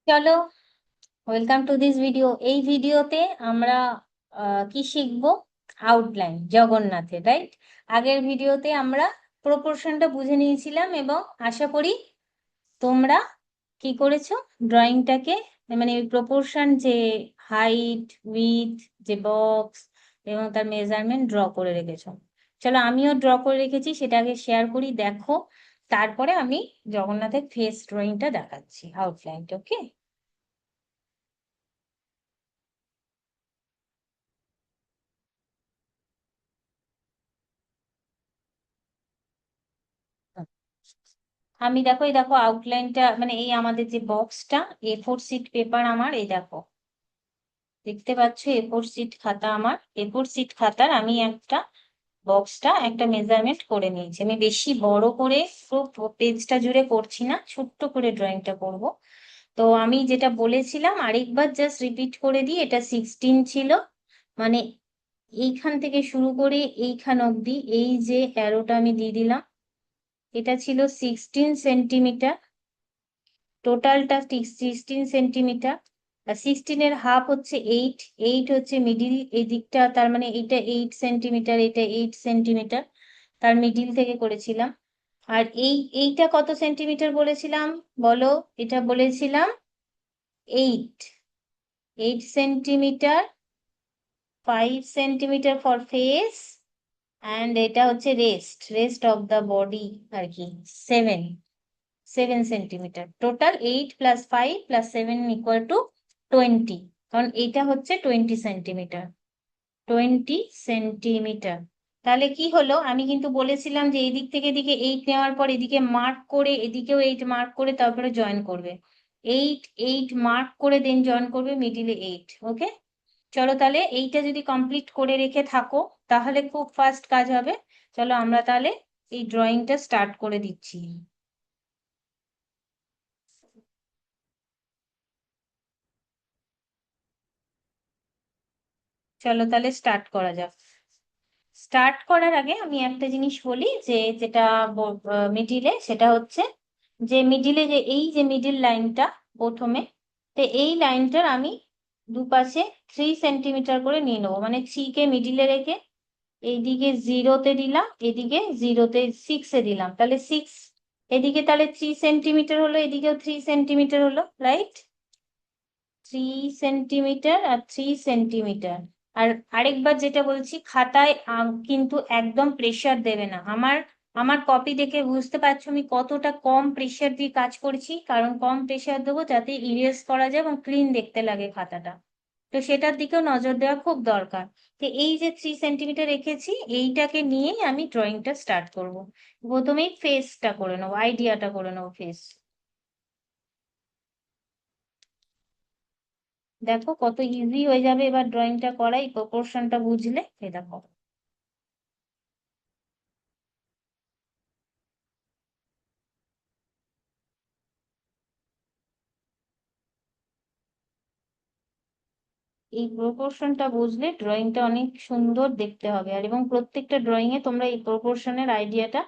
চলো, welcome to this video. এই ভিডিওতে আমরা কি শিখবো? আউটলাইন জগন্নাথের, রাইট? আগের ভিডিওতে আমরা প্রপোর্শনটা বুঝে নিয়েছিলাম এবং আশা করি তোমরা কি করেছো, ড্রয়িংটাকে মানে প্রপোর্শন যে হাইট উইথ যে বক্স এবং তার মেজারমেন্ট ড্র করে রেখেছো। চলো, আমিও ড্র করে রেখেছি, সেটাকে শেয়ার করি, দেখো। তারপরে আমি জগন্নাথের ফেস ড্রয়িংটা দেখাচ্ছি, আউটলাইনটা। ওকে? আমি দেখো, এই দেখো আউটলাইনটা, মানে এই আমাদের যে বক্সটা, A4 শিট পেপার আমার, এই দেখো দেখতে পাচ্ছ A4 শিট খাতা আমার। A4 শিট খাতার আমি একটা বক্সটা একটা মেজারমেন্ট করে নিয়েছি। আমি বেশি বড় করে পুরো পেজটা জুড়ে করছি না, ছোট্ট করে ড্রয়িংটা করব। তো আমি যেটা বলেছিলাম আরেকবার জাস্ট রিপিট করে দিই, এটা 16 ছিল। মানে এইখান থেকে শুরু করে এইখান অবধি এই যে অ্যারোটা আমি দিয়ে দিলাম, এটা ছিল 16 সেন্টিমিটার। টোটালটা 16 সেন্টিমিটার। আর 16-এর হাফ হচ্ছে 8। 8 হচ্ছে মিডিল এই দিকটা, তার মানে এটা 8 সেন্টিমিটার, এটা 8 সেন্টিমিটার, তার মিডিল থেকে করেছিলাম। আর এইটা কত সেন্টিমিটার বলেছিলাম বলো? এটা বলেছিলাম 8। 8 centimetre. 5 centimetre for face. And এটা হচ্ছে রেস্ট অফ দ্য বডি আর কি। 7। 7 সেন্টিমিটার। টোটাল 8 + 5 + 7 = 20। কারণ এইটা হচ্ছে 20 সেন্টিমিটার। 20 সেন্টিমিটার। তাহলে কি হলো, আমি কিন্তু বলেছিলাম যে এই দিক থেকে এদিকে 8 নেওয়ার পর এদিকে মার্ক করে, এদিকেও 8 মার্ক করে তারপরে জয়েন করবে। 8 8 মার্ক করে দেন জয়েন করবে মিডিলে 8। ওকে? চলো, তাহলে এইটা যদি কমপ্লিট করে রেখে থাকো তাহলে খুব ফাস্ট কাজ হবে। চলো আমরা তাহলে এই ড্রয়িংটা স্টার্ট করে দিচ্ছি। চলো তাহলে স্টার্ট করা যাক। স্টার্ট করার আগে আমি একটা জিনিস বলি, যে যেটা মিডিলে, সেটা হচ্ছে যে মিডিলে যে এই যে মিডিল লাইনটা প্রথমে, তো এই লাইনটার আমি দুপাশে 3 সেন্টিমিটার করে নিয়ে নেবো। মানে 3-কে মিডিলে রেখে এইদিকে 0-তে দিলাম, এদিকে 0-তে 6-এ দিলাম, তাহলে 6। এদিকে তাহলে 3 সেন্টিমিটার হলো, এদিকেও 3 সেন্টিমিটার হলো, রাইট? 3 সেন্টিমিটার আর 3 সেন্টিমিটার। আর আরেকবার যেটা বলছি, খাতায় কিন্তু একদম প্রেসার দেবে না। আমার আমার কপি দেখে বুঝতে পারছো আমি কতটা কম প্রেসার দিয়ে কাজ করছি, কারণ কম প্রেসার দেবো যাতে ইরেজ করা যায় এবং ক্লিন দেখতে লাগে খাতাটা। তো সেটার দিকেও নজর দেওয়া খুব দরকার। তো এই যে 3 সেন্টিমিটার রেখেছি, এইটাকে নিয়েই আমি ড্রয়িংটা স্টার্ট করব। প্রথমেই ফেসটা করে নেবো, আইডিয়াটা করে নেবো ফেস। দেখো কত ইজি হয়ে যাবে এবার ড্রয়িংটা করা, এই প্রপোর্শনটা বুঝলে। এই দেখো, এই প্রপোর্শনটা বুঝলে ড্রয়িংটা অনেক সুন্দর দেখতে হবে। আর এবং প্রত্যেকটা ড্রয়িং এ তোমরা এই প্রপোর্শনের আইডিয়াটা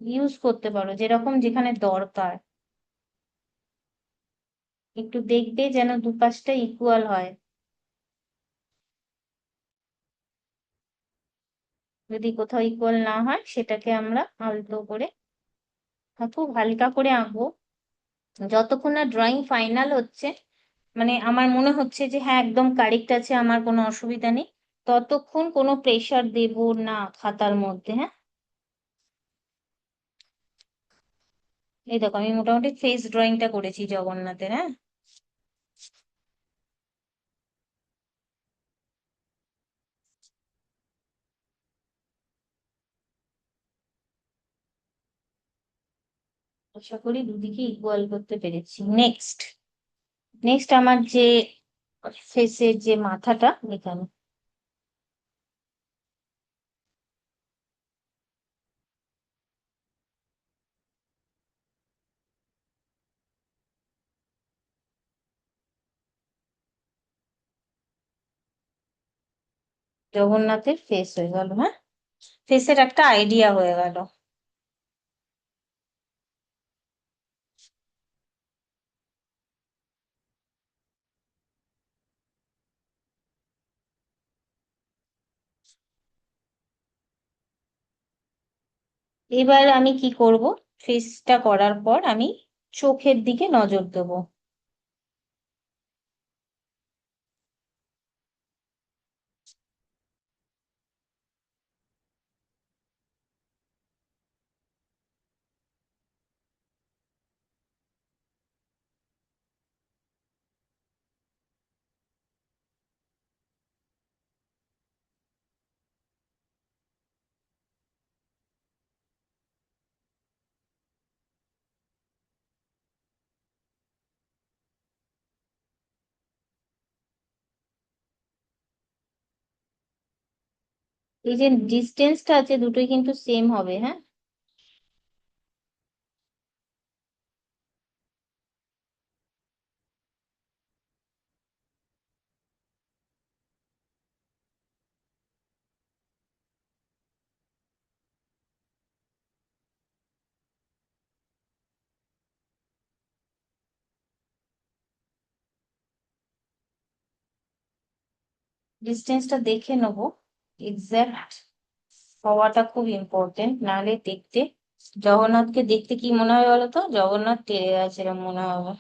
ইউজ করতে পারো যেরকম যেখানে দরকার। একটু দেখবে যেন দুপাশটা ইকুয়াল হয়। যদি কোথাও ইকুয়াল না হয় সেটাকে আমরা আলতো করে, খুব হালকা করে আঁকবো, যতক্ষণ না ড্রয়িং ফাইনাল হচ্ছে, মানে আমার মনে হচ্ছে যে হ্যাঁ একদম কারেক্ট আছে, আমার কোনো অসুবিধা নেই, ততক্ষণ কোনো প্রেশার দেব না খাতার মধ্যে। হ্যাঁ, এই দেখো আমি মোটামুটি ফেস ড্রয়িংটা করেছি জগন্নাথের। হ্যাঁ, আশা করি দুদিকে ইকুয়াল করতে পেরেছি। নেক্সট নেক্সট আমার যে ফেসের যে মাথাটা, এখানে জগন্নাথের ফেস হয়ে গেল। হ্যাঁ, ফেসের একটা আইডিয়া হয়ে গেল। এবার আমি কি করব, ফেসটা করার পর আমি চোখের দিকে নজর দেবো। এই যে ডিস্টেন্সটা আছে দুটোই কিন্তু সেম হবে, হ্যাঁ। ডিস্টেন্সটা দেখে নেবো, এক্সাক্ট হওয়াটা খুব ইম্পর্টেন্ট, নাহলে দেখতে, জগন্নাথকে দেখতে কি মনে হয় বলো তো, জগন্নাথ টেরে আছে এরকম মনে হবে।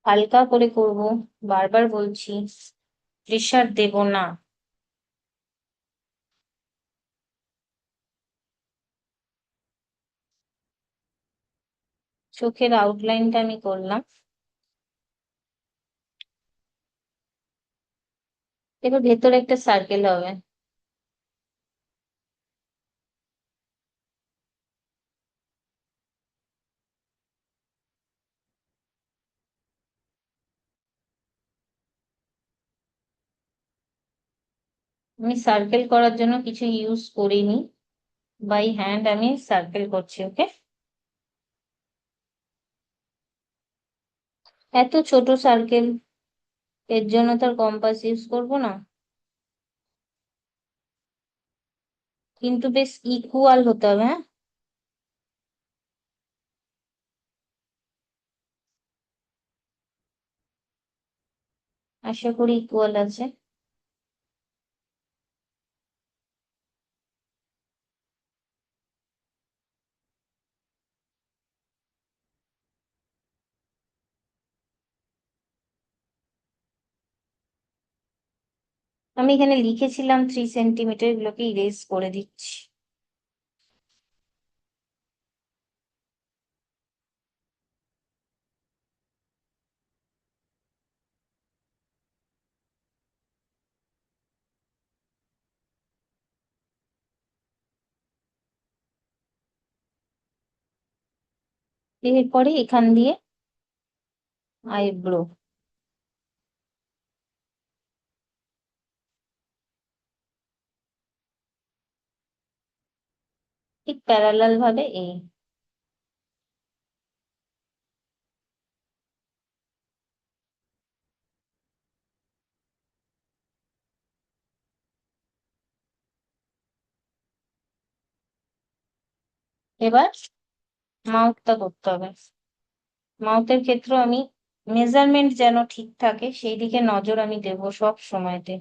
হালকা করে করব, বারবার বলছি, প্রেশার দেব না। চোখের আউটলাইনটা আমি করলাম। এবার ভেতরে একটা সার্কেল হবে। আমি সার্কেল করার জন্য কিছু ইউজ করিনি, বাই হ্যান্ড আমি সার্কেল করছি, ওকে। এত ছোট সার্কেল, এর জন্য তো আর কম্পাস ইউজ করবো না, কিন্তু বেশ ইকুয়াল হতে হবে, হ্যাঁ। আশা করি ইকুয়াল আছে। আমি এখানে লিখেছিলাম 3 সেন্টিমিটার, এগুলোকে ইরেজ করে দিচ্ছি। এরপরে এখান দিয়ে আইব্রো, ঠিক প্যারালাল ভাবে এই। এবার মাউথটা করতে হবে। মাউথের ক্ষেত্রে আমি মেজারমেন্ট যেন ঠিক থাকে সেই দিকে নজর আমি দেবো সব সময়তে।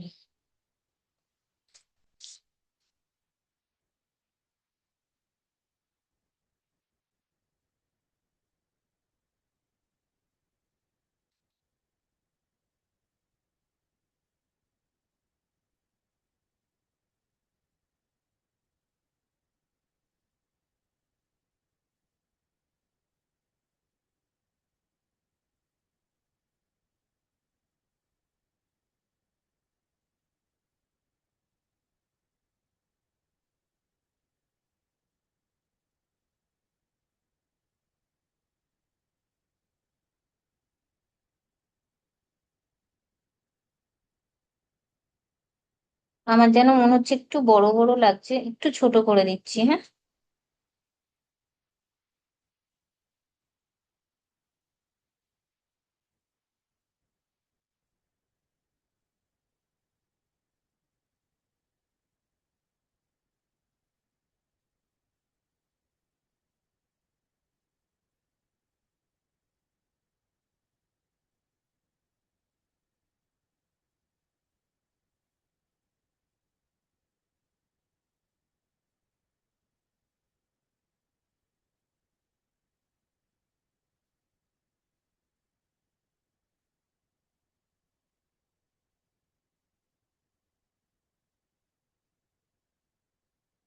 আমার যেন মনে হচ্ছে একটু বড় বড় লাগছে, একটু ছোট করে দিচ্ছি, হ্যাঁ।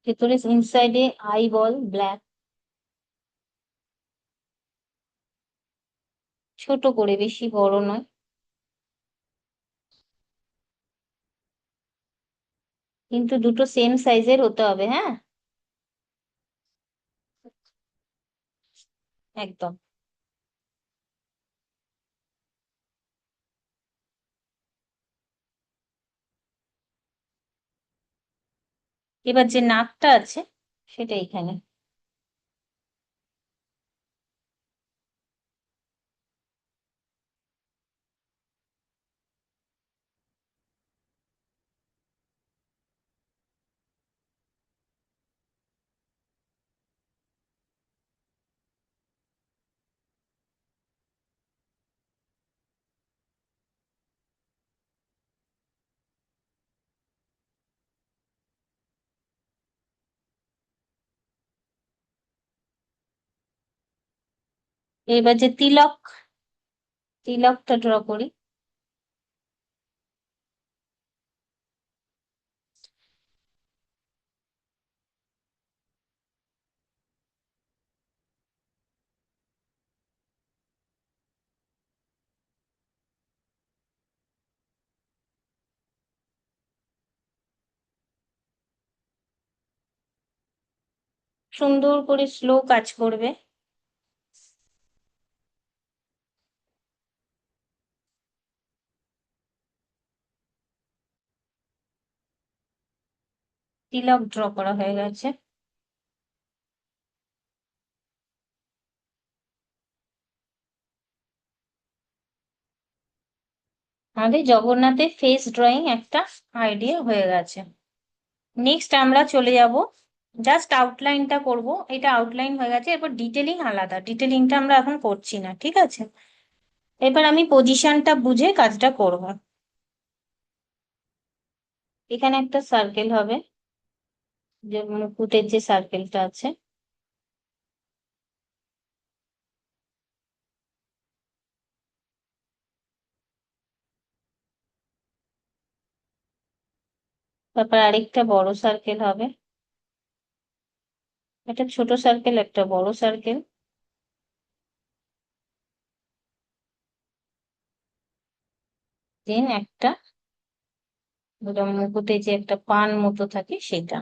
ভেতরে ইনসাইডে আই বল ব্ল্যাক, ছোট করে, বেশি বড় নয়। কিন্তু দুটো সেম সাইজের হতে হবে, হ্যাঁ। একদম। এবার যে নাকটা আছে সেটা এখানে। এবার যে তিলক, তিলকটা ড্র করি। সুন্দর করে স্লো কাজ করবে। তিলক ড্র করা হয়ে গেছে। আমাদের জগন্নাথের ফেস ড্রয়িং একটা আইডিয়া হয়ে গেছে। নেক্সট আমরা চলে যাব, জাস্ট আউটলাইনটা করব। এটা আউটলাইন হয়ে গেছে, এরপর ডিটেলিং আলাদা, ডিটেলিংটা আমরা এখন করছি না, ঠিক আছে। এবার আমি পজিশনটা বুঝে কাজটা করব। এখানে একটা সার্কেল হবে, যে মুকুটের যে সার্কেলটা আছে। তারপর আরেকটা বড় সার্কেল হবে, একটা ছোট সার্কেল, একটা বড় সার্কেল। দেন একটা, ওটা মুকুটে যে একটা পান মতো থাকে সেটা।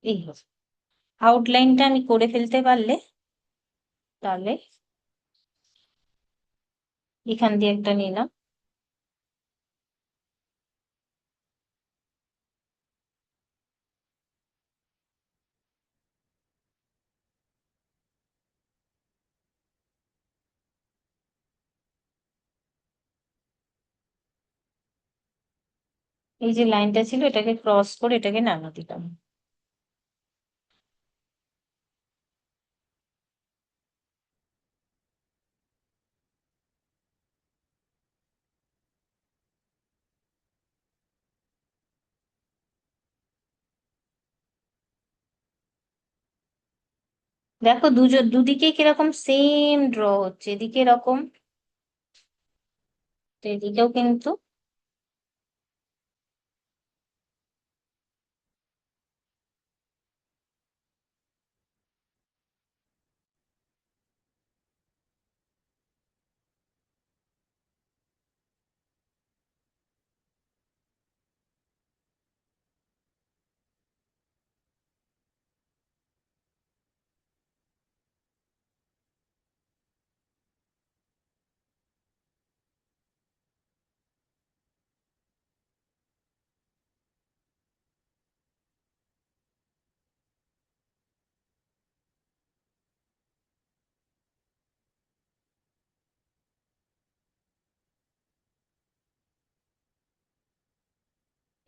এই হবে আউটলাইনটা। আমি করে ফেলতে পারলে তাহলে এখান দিয়ে একটা নিলাম। এই যে লাইনটা ছিল এটাকে ক্রস করে এটাকে নামা দিলাম। দেখো দুদিকে কিরকম সেম ড্র হচ্ছে, এদিকে এরকম, তো এদিকেও কিন্তু।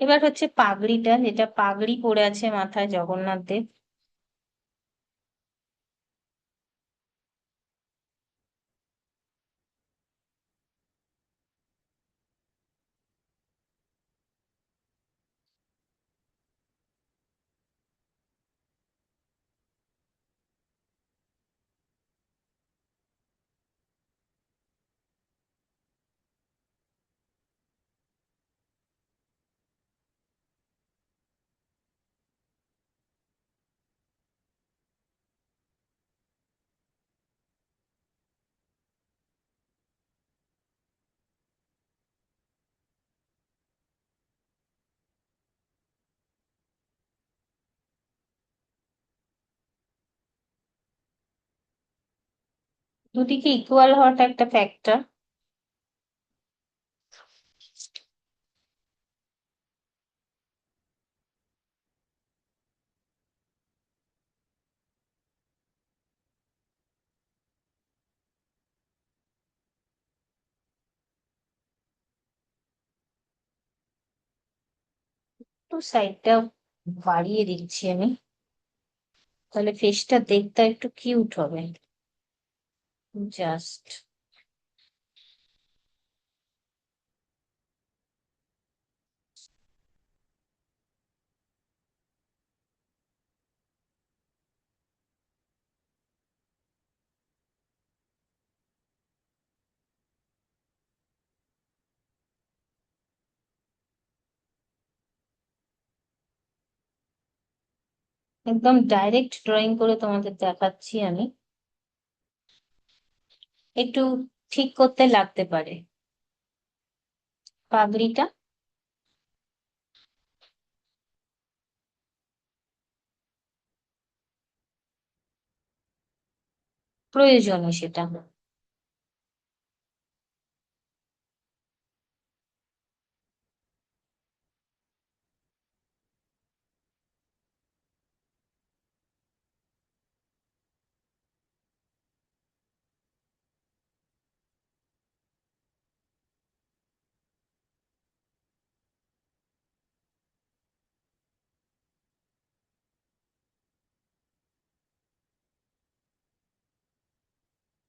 এবার হচ্ছে পাগড়িটা, যেটা পাগড়ি পরে আছে মাথায় জগন্নাথ দেব। দুদিকে ইকুয়াল হওয়াটা একটা ফ্যাক্টর। তো সাইডটা বাড়িয়ে দিচ্ছি আমি, তাহলে ফেসটা দেখতে একটু কিউট হবে। জাস্ট একদম ডাইরেক্ট ড্রয়িং করে তোমাদের দেখাচ্ছি আমি, একটু ঠিক করতে লাগতে পারে। পাগড়িটা প্রয়োজনে সেটা।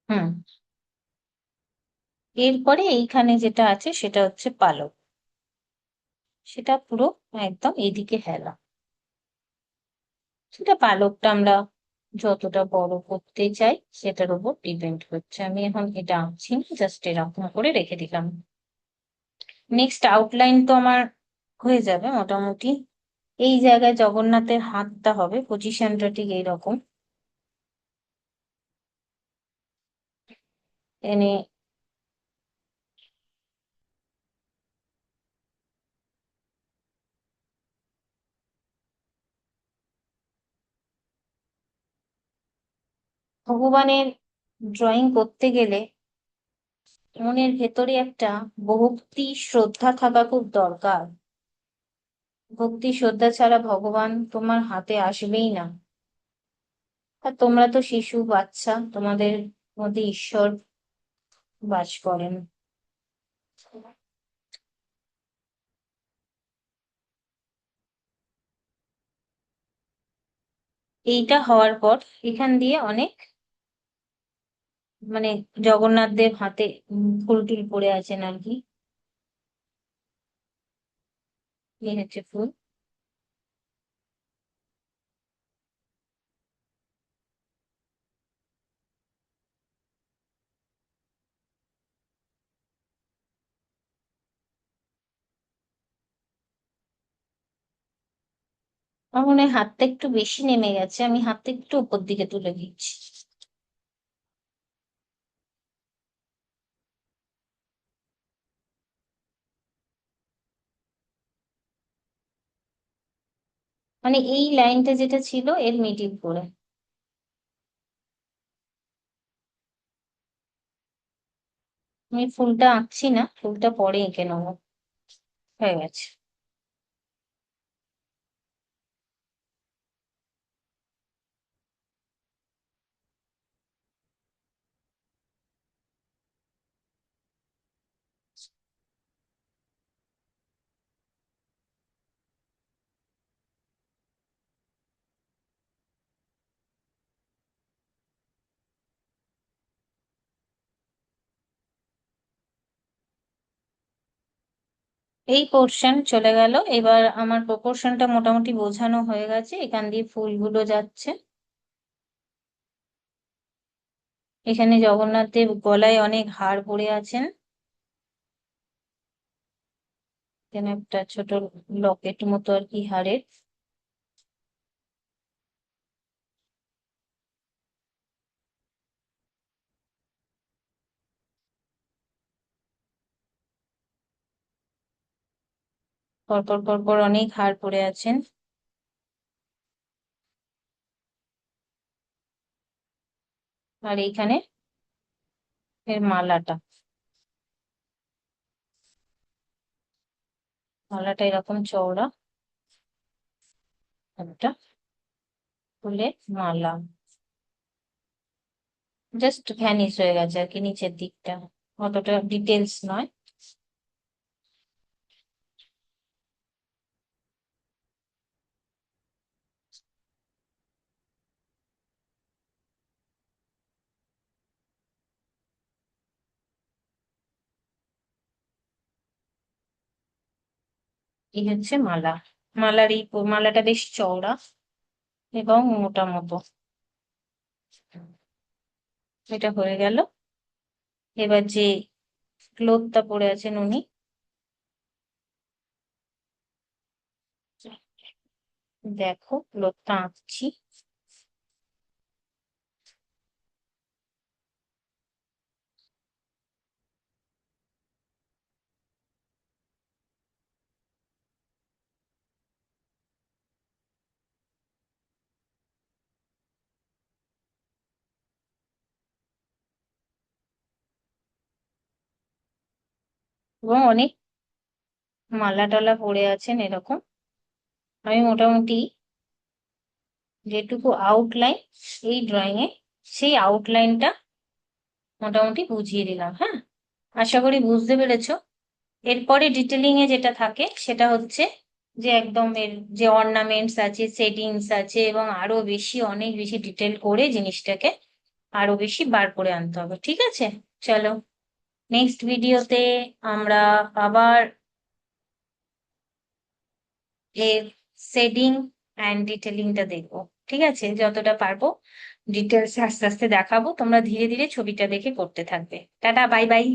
হুম। এরপরে এইখানে যেটা আছে সেটা হচ্ছে পালক, সেটা পুরো একদম এদিকে হেলা। সেটা পালকটা আমরা যতটা বড় করতে চাই সেটার উপর ডিপেন্ড করছে। আমি এখন এটা আঁকছি না, জাস্ট এরকম করে রেখে দিলাম। নেক্সট আউটলাইন তো আমার হয়ে যাবে মোটামুটি। এই জায়গায় জগন্নাথের হাতটা হবে, পজিশনটা ঠিক এইরকম এনে। ভগবানের ড্রয়িং করতে গেলে মনের ভেতরে একটা ভক্তি শ্রদ্ধা থাকা খুব দরকার। ভক্তি শ্রদ্ধা ছাড়া ভগবান তোমার হাতে আসবেই না। আর তোমরা তো শিশু বাচ্চা, তোমাদের মধ্যে ঈশ্বর বাস করেন। এইটা হওয়ার পর এখান দিয়ে অনেক মানে জগন্নাথ দেব হাতে ফুল টুল পড়ে আছেন আর কি, এই হচ্ছে ফুল। আমার মনে হয় হাতটা একটু বেশি নেমে গেছে, আমি হাতটা একটু উপর দিকে তুলে দিচ্ছি। মানে এই লাইনটা যেটা ছিল এর মিডিল করে। আমি ফুলটা আঁকছি না, ফুলটা পরে এঁকে নেবো। হয়ে গেছে। এই পোর্শন চলে গেল, এবার আমার প্রপোর্শনটা মোটামুটি বোঝানো হয়ে গেছে, এখান দিয়ে ফুলগুলো যাচ্ছে। এখানে জগন্নাথ দেব গলায় অনেক হার পরে আছেন, এখানে একটা ছোট লকেট মতো আর কি হারের। পরপর পরপর অনেক হার পরে আছেন। আর এইখানে এর মালাটা এরকম চওড়া একটা ফুলের মালা, জাস্ট ভ্যানিশ হয়ে গেছে আর কি নিচের দিকটা, অতটা ডিটেলস নয়। এই হচ্ছে মালা। মালাটা বেশ চওড়া এবং মোটা মতো। এটা হয়ে গেল। এবার যে ক্লোথটা পরে আছেন উনি, দেখো ক্লোথটা আঁকছি। এবং অনেক মালা টালা পরে আছেন এরকম। আমি মোটামুটি যেটুকু আউটলাইন এই ড্রয়িং এ, সেই আউটলাইনটা মোটামুটি বুঝিয়ে দিলাম। হ্যাঁ, আশা করি বুঝতে পেরেছো। এরপরে ডিটেলিং এ যেটা থাকে সেটা হচ্ছে যে একদম এর যে অর্নামেন্টস আছে, সেটিংস আছে, এবং আরো বেশি অনেক বেশি ডিটেল করে জিনিসটাকে আরো বেশি বার করে আনতে হবে। ঠিক আছে, চলো নেক্সট ভিডিওতে আমরা আবার এর শেডিং অ্যান্ড ডিটেলিংটা দেখবো। ঠিক আছে, যতটা পারবো ডিটেলস আস্তে আস্তে দেখাবো, তোমরা ধীরে ধীরে ছবিটা দেখে করতে থাকবে। Tata, bye bye.